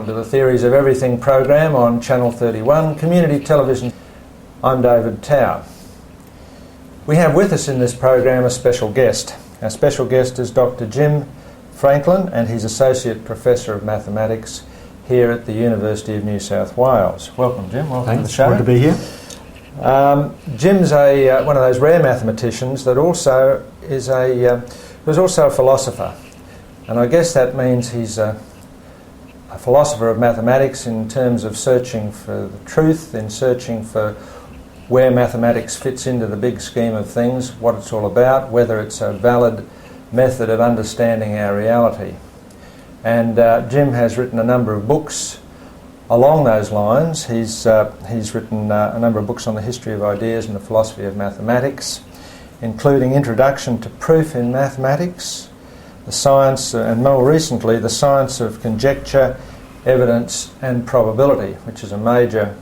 welcome to the Theories of Everything program on Channel 31, Community Television. I'm David Tower. We have with us in this program a special guest. Our special guest is Dr. Jim Franklin, and he's Associate Professor of Mathematics here at the University of New South Wales. Welcome, Jim. Welcome to the show. Good to be here. Jim's one of those rare mathematicians that also is was also a philosopher. And I guess that means he's a philosopher of mathematics in terms of searching for the truth, in searching for where mathematics fits into the big scheme of things, what it's all about, whether it's a valid method of understanding our reality. And Jim has written a number of books along those lines. He's written a number of books on the history of ideas and the philosophy of mathematics, including Introduction to Proof in Mathematics, the science, and more recently, the science of conjecture, evidence and probability, which is a major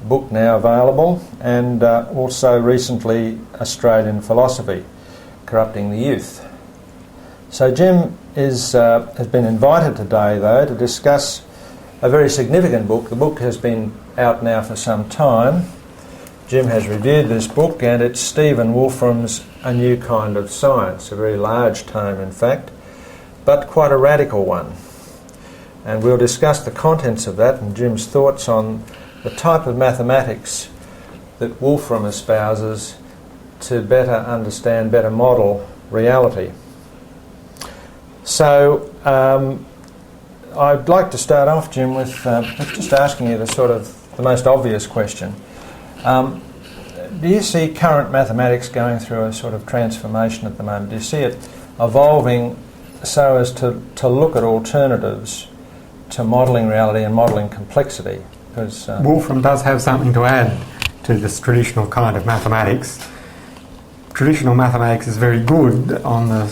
book now available, and also recently Australian Philosophy, Corrupting the Youth. So Jim has been invited today, though, to discuss a very significant book. The book has been out now for some time. Jim has reviewed this book, and it's Steven Wolfram's A New Kind of Science, a very large tome, in fact, but quite a radical one. And we'll discuss the contents of that and Jim's thoughts on the type of mathematics that Wolfram espouses to better understand, better model reality. So I'd like to start off, Jim, with just asking you the most obvious question. Do you see current mathematics going through a sort of transformation at the moment? Do you see it evolving so as to look at alternatives to modelling reality and modelling complexity? Because Wolfram does have something to add to this traditional kind of mathematics. Traditional mathematics is very good on the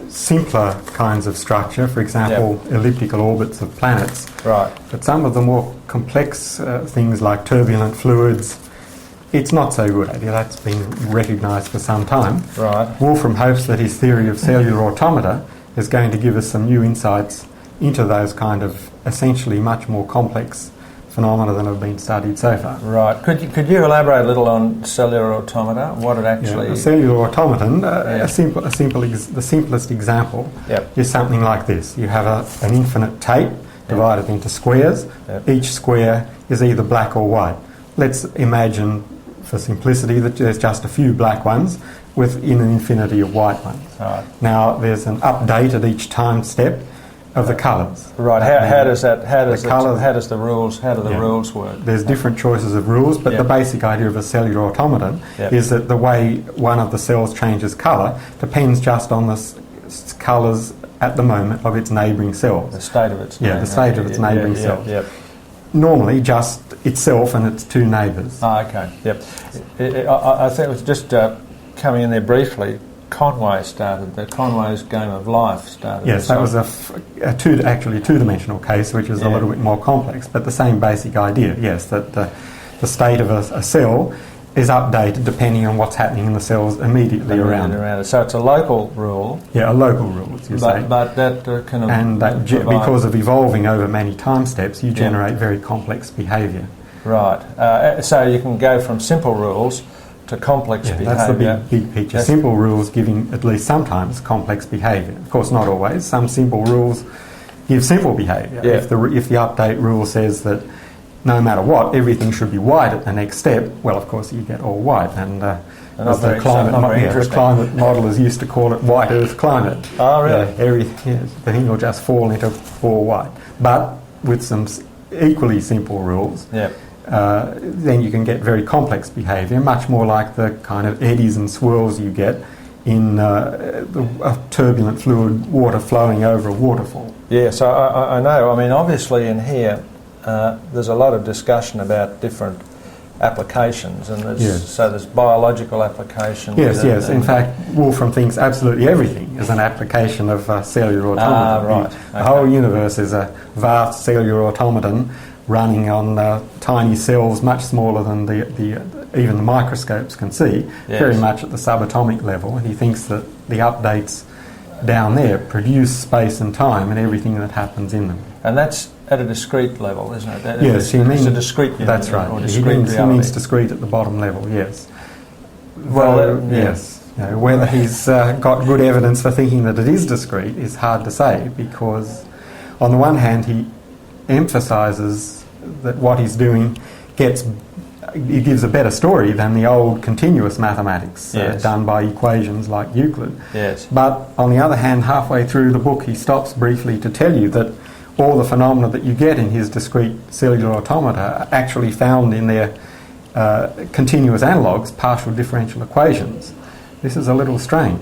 simpler kinds of structure, for example, elliptical orbits of planets. Right. But some of the more complex things like turbulent fluids, it's not so good at it. That's been recognised for some time. Right. Wolfram hopes that his theory of cellular automata is going to give us some new insights into those kind of essentially much more complex phenomena than have been studied so far. Right. Could you elaborate a little on cellular automata? What it actually... A cellular automaton, the simplest example is something like this. You have an infinite tape divided into squares. Each square is either black or white. Let's imagine, for simplicity, that there's just a few black ones within an infinity of white ones. Right. Now, there's an update at each time step of the colours. Right. How do the rules work? There's different choices of rules, but the basic idea of a cellular automaton is that the way one of the cells changes colour depends just on the colours at the moment of its neighbouring cells. The state of its neighbouring cells. Normally just itself and its two neighbours. Okay. Yep. I think it was just coming in there briefly. Conway's Game of Life started. Yes, that was a two-dimensional case, which is a little bit more complex, but the same basic idea. Yes, that the state of a cell is updated depending on what's happening in the cells immediately around it. So it's a local rule. Yeah, a local rule, as you say. But that can... because of evolving over many time steps, you generate very complex behaviour. Right. So you can go from simple rules to complex behaviour. That's the big picture. Simple rules giving at least sometimes complex behaviour. Of course, not always. Some simple rules give simple behaviour. Yeah. If the update rule says that no matter what, everything should be white at the next step, well, of course, you get all white. And as the climate modelers used to call it white Earth climate. Oh, really? The thing will just fall into all white. But with some equally simple rules, then you can get very complex behaviour, much more like the kind of eddies and swirls you get in a turbulent fluid, water flowing over a waterfall. Yeah, so I know. I mean, obviously in here there's a lot of discussion about different applications, and there's biological applications. Yes. In fact, Wolfram thinks absolutely everything is an application of cellular automaton. Right. The whole universe is a vast cellular automaton running on tiny cells much smaller than even the microscopes can see, very much at the subatomic level. And he thinks that the updates down there produce space and time and everything that happens in them. And that's at a discrete level, isn't it? Yes, it's a discrete unit. That's right. Or discrete he means discrete at the bottom level, yes. Well, yes. Whether he's got good evidence for thinking that it is discrete is hard to say, because on the one hand he emphasises that what he's doing it gives a better story than the old continuous mathematics done by equations like Euclid. Yes. But on the other hand, halfway through the book he stops briefly to tell you that all the phenomena that you get in his discrete cellular automata are actually found in their continuous analogues, partial differential equations. This is a little strange,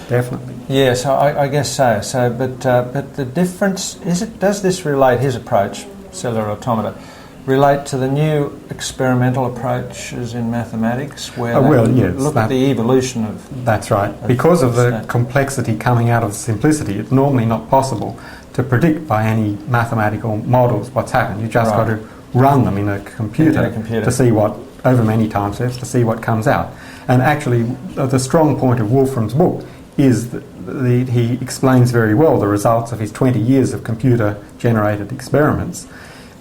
definitely. Yes, I guess so. But the difference is, does this relate, his approach, cellular automata, relate to the new experimental approaches in mathematics, where look at the evolution of... That's right. Because of the complexity coming out of simplicity, it's normally not possible to predict by any mathematical models what's happened. You just got to run them in a computer to see what, over many time steps, to see what comes out. And actually, the strong point of Wolfram's book is that he explains very well the results of his 20 years of computer-generated experiments.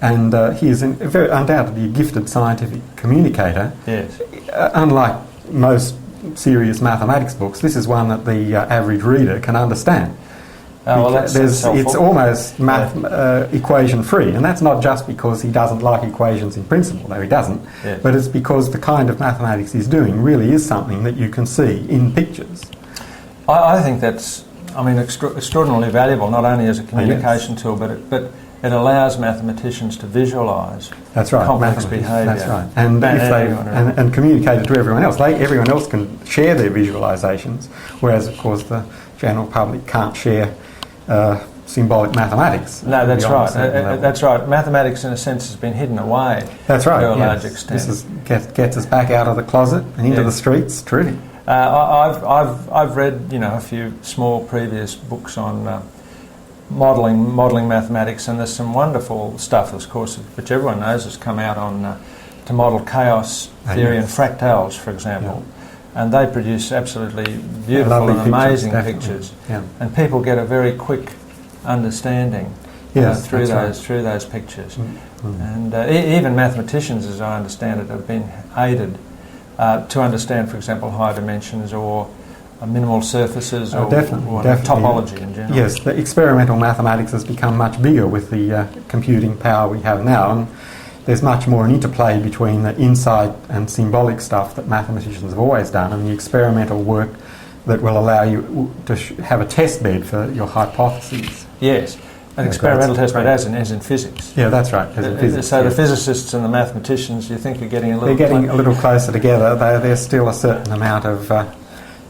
And he is undoubtedly a gifted scientific communicator. Yes. Unlike most serious mathematics books, this is one that the average reader can understand. It's almost equation-free, and that's not just because he doesn't like equations in principle, though he doesn't, but it's because the kind of mathematics he's doing really is something that you can see in pictures. I think that's, extraordinarily valuable, not only as a communication tool, but it allows mathematicians to visualise complex behaviour. That's right. And and communicate it to everyone else. Everyone else can share their visualisations, whereas, of course, the general public can't share symbolic mathematics. No, that's right. That's right. Mathematics, in a sense, has been hidden away. That's right. To a large extent. This gets us back out of the closet and into the streets. Truly. I've read a few small previous books on modelling mathematics, and there's some wonderful stuff, of course, which everyone knows has come out on to model chaos theory and fractals, for example. Yeah. And they produce absolutely beautiful and amazing pictures. Yeah. And people get a very quick understanding through those pictures. Mm-hmm. And even mathematicians, as I understand it, have been aided to understand, for example, high dimensions or minimal surfaces or topology in general. Yes, the experimental mathematics has become much bigger with the computing power we have now, and there's much more an interplay between the insight and symbolic stuff that mathematicians have always done and the experimental work that will allow you to have a test bed for your hypotheses. Yes, an experimental test bed as in physics. Yeah, that's right, as in physics. So the physicists and the mathematicians, you think, are getting a little closer together. There's still a certain amount of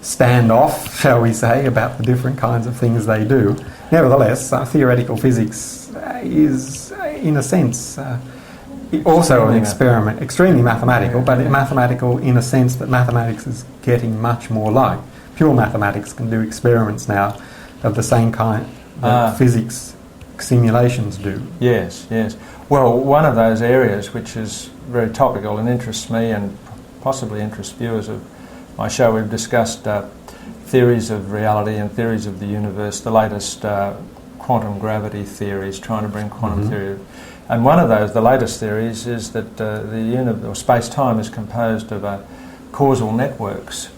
standoff, shall we say, about the different kinds of things they do. Nevertheless, theoretical physics is, in a sense, also an experiment, extremely mathematical, but mathematical in a sense that mathematics is getting much more like. Pure mathematics can do experiments now of the same kind that physics simulations do. Yes, yes. Well, one of those areas which is very topical and interests me and possibly interests viewers of my show, we've discussed theories of reality and theories of the universe, the latest quantum gravity theories, trying to bring quantum theory. And one of those, the latest theories, is that space-time is composed of causal networks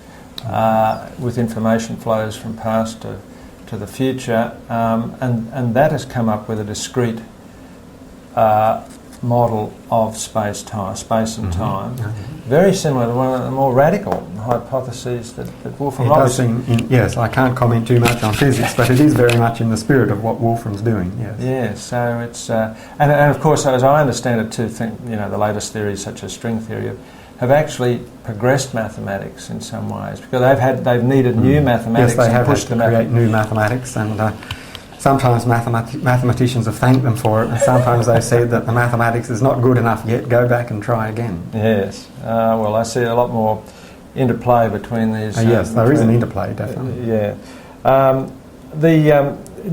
with information flows from past to the future, and that has come up with a discrete model of space and time, very similar to one of the more radical hypotheses that Wolfram... Yes, I can't comment too much on physics, but it is very much in the spirit of what Wolfram's doing, yes. Yeah, so it's... and of course, as I understand it too, the latest theories such as string theory have actually progressed mathematics in some ways, because they've needed new mathematics. Yes, they have had to create new mathematics, and sometimes mathematicians have thanked them for it, and sometimes they've said that the mathematics is not good enough yet, go back and try again. Yes, well, I see a lot more interplay between these... yes, there is an interplay, definitely. Yeah.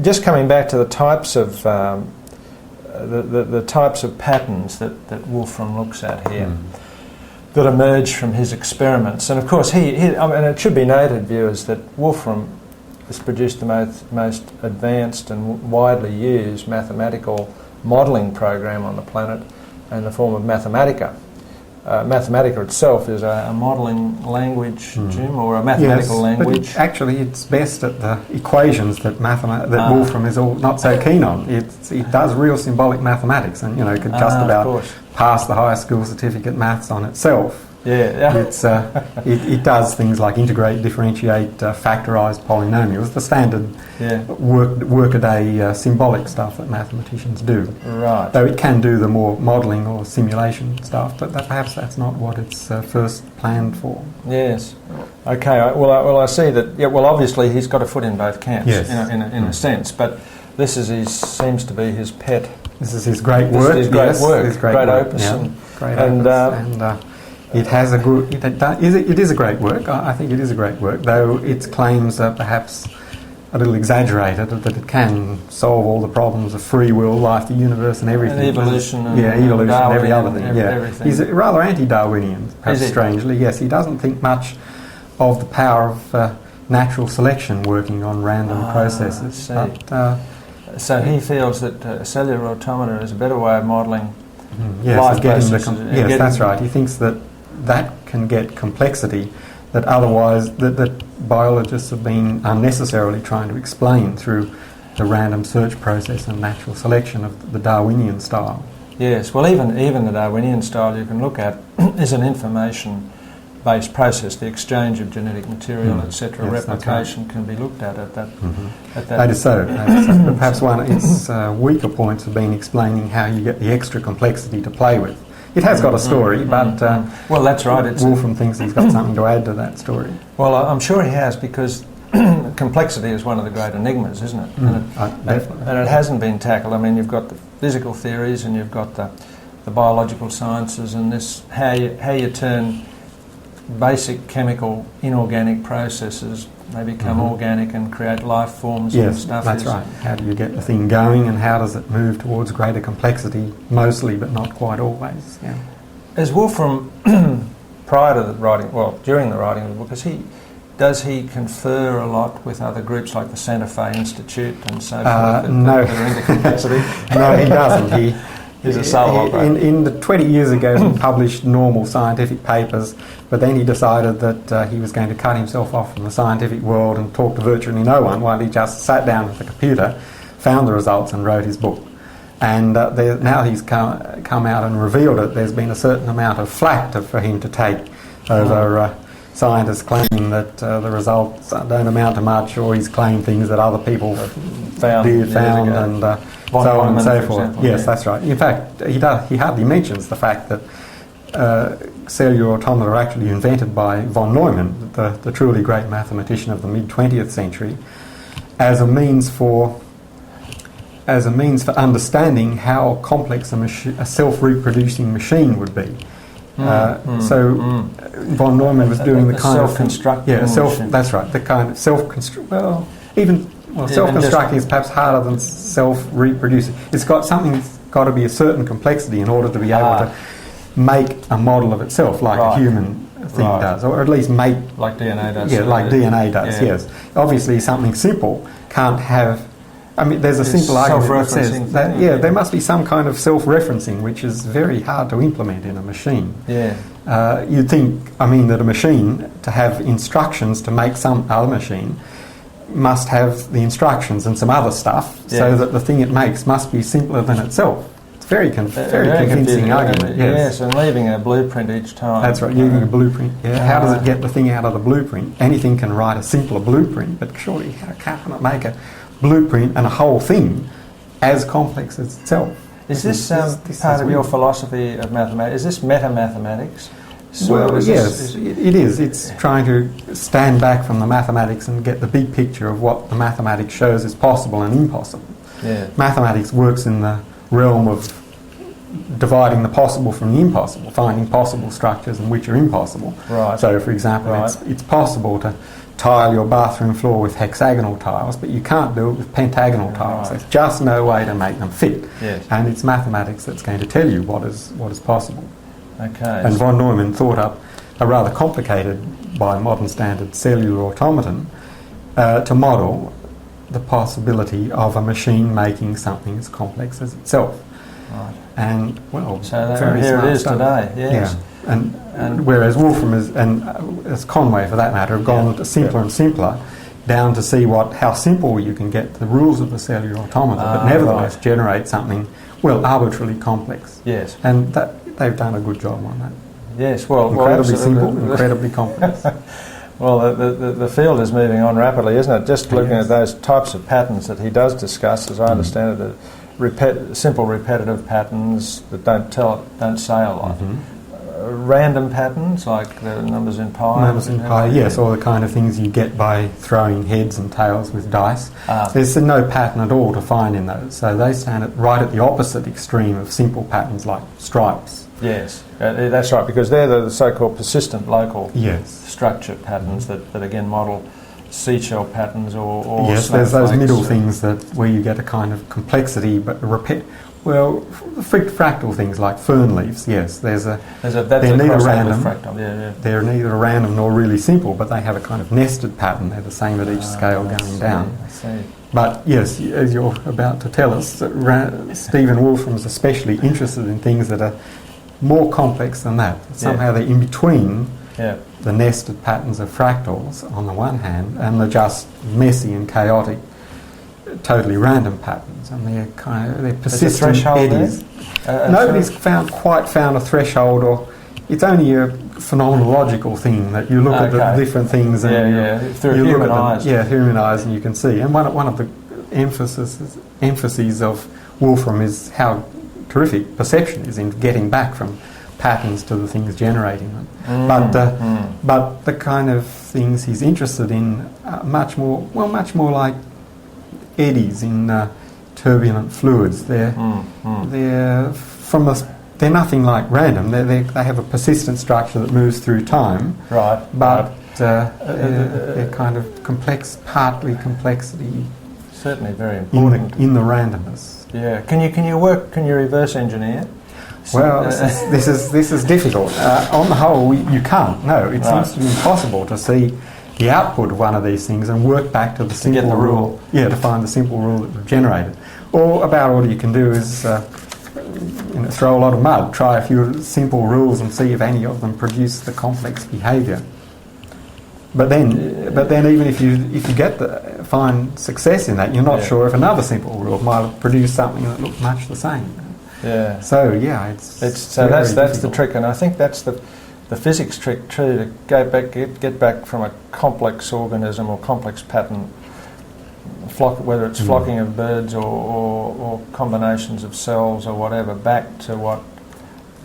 Just coming back to the types of the types of patterns that Wolfram looks at here, that emerge from his experiments. And of course, and it should be noted, viewers, that Wolfram has produced the most advanced and widely used mathematical modelling program on the planet in the form of Mathematica. Mathematica itself is a modelling language, Jim, or a mathematical language. But actually, it's best at the equations that Wolfram is not so keen on. It does real symbolic mathematics, and could just about pass the high school certificate maths on itself. Yeah. It does things like integrate, differentiate, factorise polynomials, the standard workaday symbolic stuff that mathematicians do. Right. Though it can do the more modelling or simulation stuff, but perhaps that's not what it's first planned for. Yes. Okay. Well, I see that. Yeah. Well, obviously he's got a foot in both camps, yes. in a sense. But this seems to be his pet. This is his great work. His great work. His great opus. Yeah. It has a good. It is a great work. I think it is a great work, though its claims are perhaps a little exaggerated. That it can solve all the problems of free will, life, the universe, and everything. And evolution. Evolution, and every other thing. Everything. He's rather anti-Darwinian, perhaps strangely. Yes, he doesn't think much of the power of natural selection working on random processes. So he feels that cellular automata is a better way of modelling. Yes, that's right. He thinks that can get complexity that otherwise that biologists have been unnecessarily trying to explain through the random search process and natural selection of the Darwinian style. Yes, well, even the Darwinian style you can look at is an information-based process. The exchange of genetic material, etc., replication can be looked at that. That is so. But perhaps one of its weaker points have been explaining how you get the extra complexity to play with. It has got a story, but well, that's right. Wolfram thinks he's got something to add to that story. Well, I'm sure he has, because complexity is one of the great enigmas, isn't it? Definitely. And it hasn't been tackled. I mean, you've got the physical theories, and you've got the biological sciences, and this how you turn basic chemical inorganic processes. They become organic and create life forms and stuff. That's right. How do you get the thing going, and how does it move towards greater complexity, mostly but not quite always? Yeah. As Wolfram, prior to the writing, during the writing of the book, does he confer a lot with other groups like the Santa Fe Institute and so forth no. that are into complexity? No, he doesn't. He's a solo operator. In the 20 years ago, he published normal scientific papers, but then he decided that he was going to cut himself off from the scientific world and talk to virtually no one, while he just sat down at the computer, found the results and wrote his book. And now he's come out and revealed it. There's been a certain amount of flack for him to take over scientists claiming that the results don't amount to much, or he's claimed things that other people found and so on and so forth. Yes, that's right. In fact, he hardly mentions the fact that cellular automata are actually invented by von Neumann, the truly great mathematician of the mid-20th century, as a means for understanding how complex a self-reproducing machine would be. Von Neumann was doing the kind of self-constructing. That's right. The kind of self-construct. Self-constructing is perhaps harder than self-reproducing. It's got to be a certain complexity in order to be able to make a model of itself, like a human thing does, or at least make like DNA does. Yeah, like DNA does. Yes. Obviously, something simple can't have. I mean, there's a simple argument that says that there must be some kind of self-referencing, which is very hard to implement in a machine. Yeah. You'd think, that a machine, to have instructions to make some other machine, must have the instructions and some other stuff, so that the thing it makes must be simpler than itself. It's very convincing argument. Yes, and leaving a blueprint each time. That's right, leaving a blueprint. Yeah. How does it get the thing out of the blueprint? Anything can write a simpler blueprint, but surely how can it make a blueprint and a whole thing as complex as itself? Is this part of your philosophy of mathematics? Is this meta-mathematics? Yes, it is. It's trying to stand back from the mathematics and get the big picture of what the mathematics shows is possible and impossible. Yeah. Mathematics works in the realm of dividing the possible from the impossible, finding possible structures and which are impossible. Right. So, for example, it's possible to tile your bathroom floor with hexagonal tiles, but you can't do it with pentagonal tiles. There's just no way to make them fit. Yes. And it's mathematics that's going to tell you what is possible. Okay. And von Neumann thought up a rather complicated, by modern standards, cellular automaton, to model the possibility of a machine making something as complex as itself. Right. And, well, so very here smart it is stuff. today, yes. Yeah. And whereas Wolfram as Conway for that matter, have gone to simpler and simpler, down to see how simple you can get the rules of the cellular automata, but nevertheless generate something, well, arbitrarily complex. Yes. And they've done a good job on that. Yes, well, incredibly simple, incredibly complex. Well, the field is moving on rapidly, isn't it? Just looking at those types of patterns that he does discuss, as I understand it, simple repetitive patterns that don't say a lot. Random patterns like the numbers in pi. Numbers in pi, yes, or the kind of things you get by throwing heads and tails with dice. There's no pattern at all to find in those. So they stand right at the opposite extreme of simple patterns like stripes. Yes, that's right, because they're the so-called persistent local structure patterns that again model seashell patterns or yes, there's those middle things where you get a kind of complexity but fractal things like fern leaves. Yes, they're neither random. They're neither random nor really simple, but they have a kind of nested pattern. They're the same at each scale going down. I see. But yes, as you're about to tell us, Steven Wolfram is especially interested in things that are more complex than that. Somehow they're in between the nested patterns of fractals on the one hand and the just messy and chaotic, totally random patterns, and they're persistent eddies. Nobody's quite found a threshold, or it's only a phenomenological thing that you look at the different things and through you human look at eyes. Human eyes, and you can see. And one of the emphases of Wolfram is how terrific perception is in getting back from patterns to the things generating them. But the kind of things he's interested in much more like eddies in turbulent fluids. They're nothing like random. They have a persistent structure that moves through time. Right. But they're kind of complex, partly complexity. Certainly very important in the randomness. Yeah. Can you reverse engineer? Well, this is difficult. On the whole, you can't. No, it seems to be impossible to see the output of one of these things and work back to the simple rule. Yeah, to find the simple rule that would generate it. Or about all you can do is throw a lot of mud, try a few simple rules and see if any of them produce the complex behaviour. But then even if you find success in that, you're not sure if another simple rule might have produced something that looked much the same. Yeah. So that's the trick, and I think that's the physics trick too, to get back from a complex organism or complex pattern, whether it's flocking of birds or combinations of cells or whatever, back to what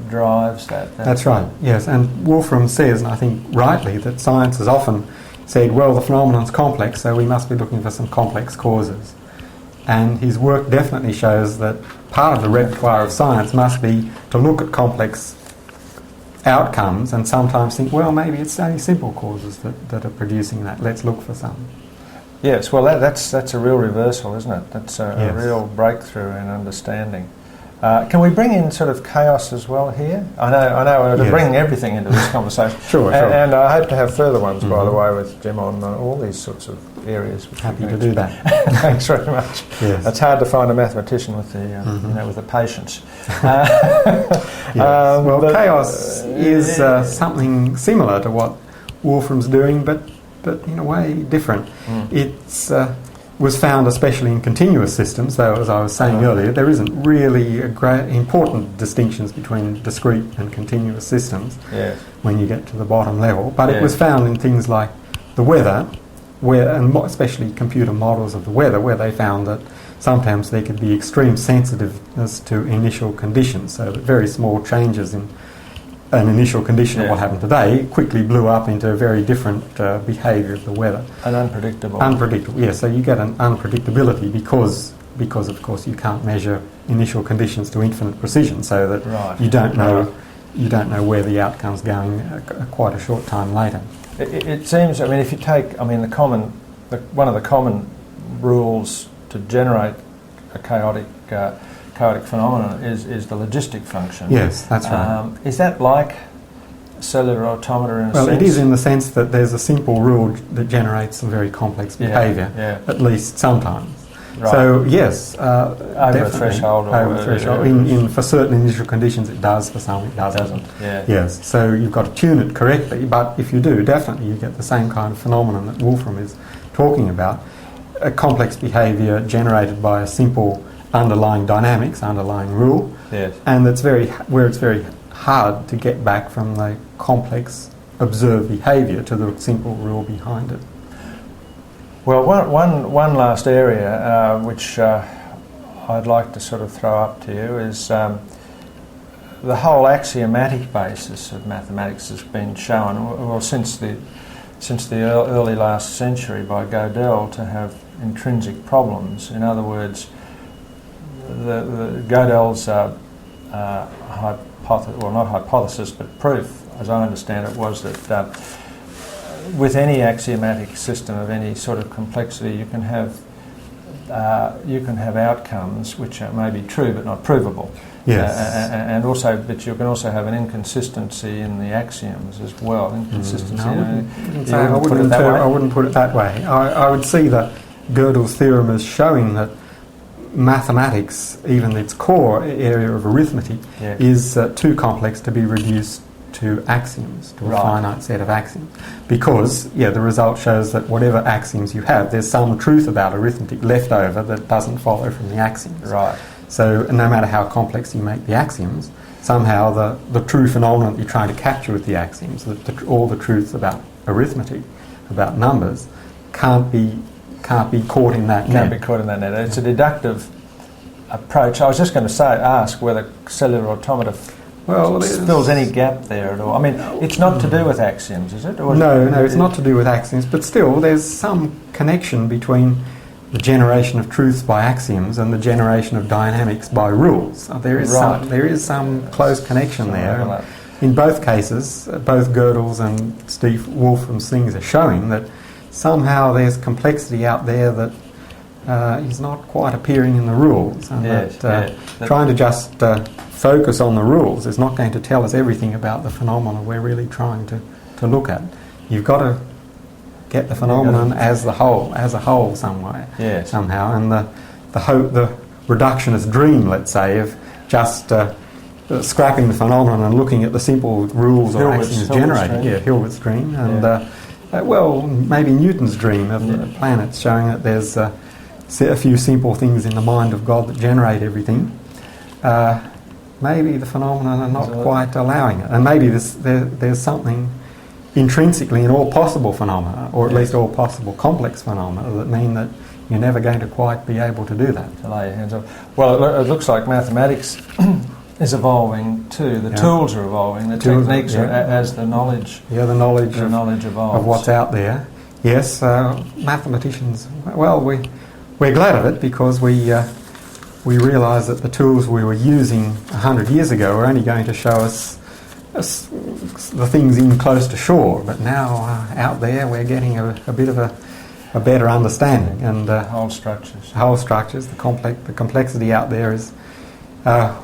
drives that. That's right, yes. And Wolfram says, and I think rightly, that science has often said, well, the phenomenon's complex, so we must be looking for some complex causes. And his work definitely shows that part of the repertoire of science must be to look at complex outcomes and sometimes think, well, maybe it's only simple causes that are producing that. Let's look for some. Yes, well, that's a real reversal, isn't it? That's a real breakthrough in understanding. Can we bring in sort of chaos as well here? I know we're bringing everything into this conversation. Sure. And I hope to have further ones, by the way, with Jim on all these sorts of areas. Happy to do that. Thanks very much. Yes. It's hard to find a mathematician with the with the patience. Chaos is something similar to what Wolfram's doing, but in a way different. It's was found especially in continuous systems, though, as I was saying earlier, there isn't really important distinctions between discrete and continuous systems when you get to the bottom level. But it was found in things like the weather, and especially computer models of the weather, where they found that sometimes there could be extreme sensitiveness to initial conditions, so that very small changes in an initial condition of what happened today quickly blew up into a very different behaviour of the weather. And unpredictable. Unpredictable, yes. So you get an unpredictability because of course you can't measure initial conditions to infinite precision, so that you don't know where the outcome's going quite a short time later. It seems, I mean, if you take, one of the common rules to generate a chaotic phenomenon is the logistic function. Yes, that's right. Is that like cellular automata in a well, sense? it is in the sense that there's a simple rule that generates some very complex behaviour, at least sometimes. Right. So yes, over a threshold. Over a threshold. For certain initial conditions it does, for some it doesn't. Yes, so you've got to tune it correctly, but if you do, definitely you get the same kind of phenomenon that Wolfram is talking about, a complex behaviour generated by a simple underlying dynamics, underlying rule, and it's very hard to get back from the complex observed behaviour to the simple rule behind it. Well, one last area which I'd like to sort of throw up to you is the whole axiomatic basis of mathematics has been shown, well, since the early last century by Gödel, to have intrinsic problems. In other words, the Gödel's not hypothesis, but proof, as I understand it, was that with any axiomatic system of any sort of complexity, you can have outcomes which may be true but not provable. Yes. But you can also have an inconsistency in the axioms as well. Inconsistency. I wouldn't put it that way. I would see that Gödel's theorem as showing that mathematics, even its core area of arithmetic, is too complex to be reduced to axioms, to a finite set of axioms. Because, the result shows that whatever axioms you have, there's some truth about arithmetic left over that doesn't follow from the axioms. Right. So no matter how complex you make the axioms, somehow the true phenomenon that you're trying to capture with the axioms, all the truths about arithmetic, about numbers, can't be caught in that net. Can't be caught in that net. It's a deductive approach. I was just going to ask whether cellular automata fills any gap there at all. I mean, it's not to do with axioms, is it? No, it's not to do with axioms, but still there's some connection between the generation of truths by axioms and the generation of dynamics by rules. There is some close connection there. In both cases, both Gödel's and Steve Wolfram's things are showing that somehow there's complexity out there that is not quite appearing in the rules, and trying to just focus on the rules is not going to tell us everything about the phenomena we're really trying to look at. You've got to get the phenomenon as a whole somehow, and the reductionist dream, let's say, of just scrapping the phenomenon and looking at the simple rules or axioms generated. Hilbert's dream, and maybe Newton's dream of the planets, showing that there's a few simple things in the mind of God that generate everything. Maybe the phenomena are not quite allowing it, and maybe there's something intrinsically in all possible phenomena, or at least all possible complex phenomena, that mean that you're never going to quite be able to do that. To lay your hands on. Well, it looks like mathematics is evolving too. The tools are evolving. The techniques are as the knowledge. The knowledge evolves. Of what's out there. Yes, mathematicians. Well, we're glad of it, because we realise that the tools we were using 100 years ago were only going to show us the things in close to shore, but now out there we're getting a bit of a better understanding, and whole structures. The complexity out there is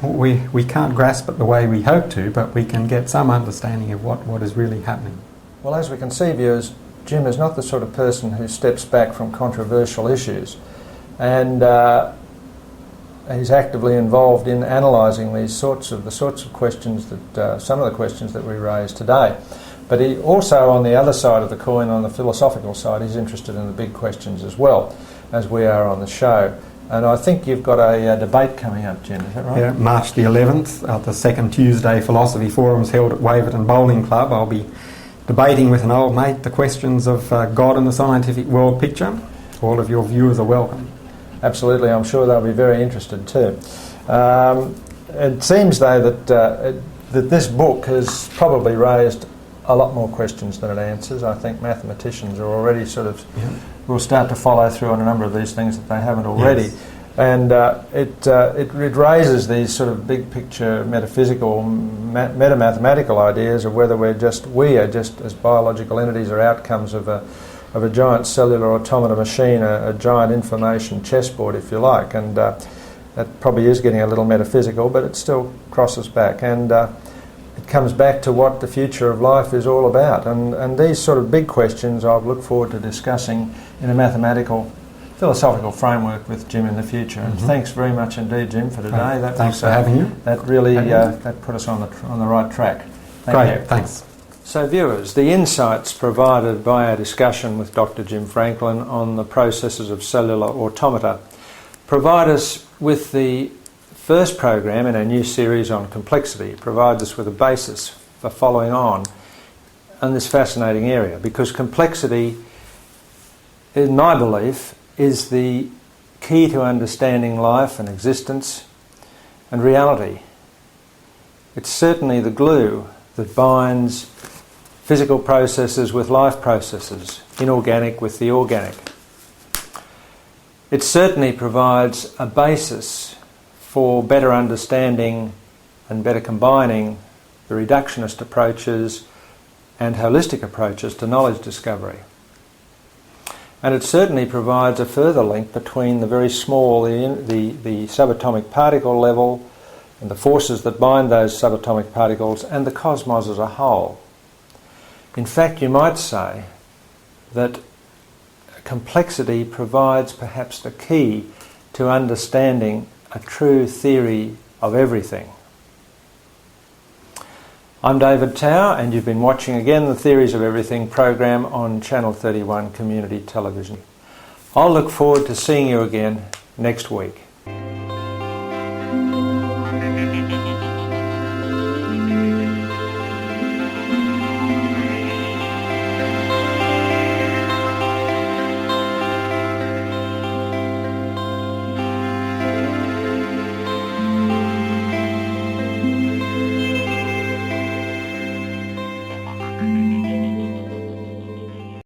we can't grasp it the way we hope to, but we can get some understanding of what is really happening. Well, as we can see, viewers, Jim is not the sort of person who steps back from controversial issues, and he's actively involved in analysing the sorts of questions that some of the questions that we raised today. But he also, on the other side of the coin, on the philosophical side, he's interested in the big questions as well, as we are on the show. And I think you've got a debate coming up, Jim, is that right? Yeah, March the 11th, at the second Tuesday Philosophy Forums held at Waverton Bowling Club. I'll be debating with an old mate the questions of God and the scientific world picture. All of your viewers are welcome. Absolutely, I'm sure they'll be very interested too. It seems, though, that this book has probably raised a lot more questions than it answers. I think mathematicians are already will start to follow through on a number of these things that they haven't already. Yes. And it raises these sort of big picture metaphysical, meta-mathematical ideas of whether we are just as biological entities or outcomes of a giant cellular automata machine, a giant information chessboard, if you like. And that probably is getting a little metaphysical, but it still crosses back. And it comes back to what the future of life is all about. And these sort of big questions I've looked forward to discussing in a mathematical, philosophical framework with Jim in the future. And thanks very much indeed, Jim, for today. Thanks for having you. That really that put us on the right track. Thank you. Thanks. So viewers, the insights provided by our discussion with Dr. Jim Franklin on the processes of cellular automata provide us with the first program in our new series on complexity, provides us with a basis for following on in this fascinating area, because complexity, in my belief, is the key to understanding life and existence and reality. It's certainly the glue that binds physical processes with life processes, inorganic with the organic. It certainly provides a basis for better understanding and better combining the reductionist approaches and holistic approaches to knowledge discovery. And it certainly provides a further link between the very small, the subatomic particle level and the forces that bind those subatomic particles and the cosmos as a whole. In fact, you might say that complexity provides perhaps the key to understanding a true theory of everything. I'm David Tao, and you've been watching again the Theories of Everything program on Channel 31 Community Television. I'll look forward to seeing you again next week.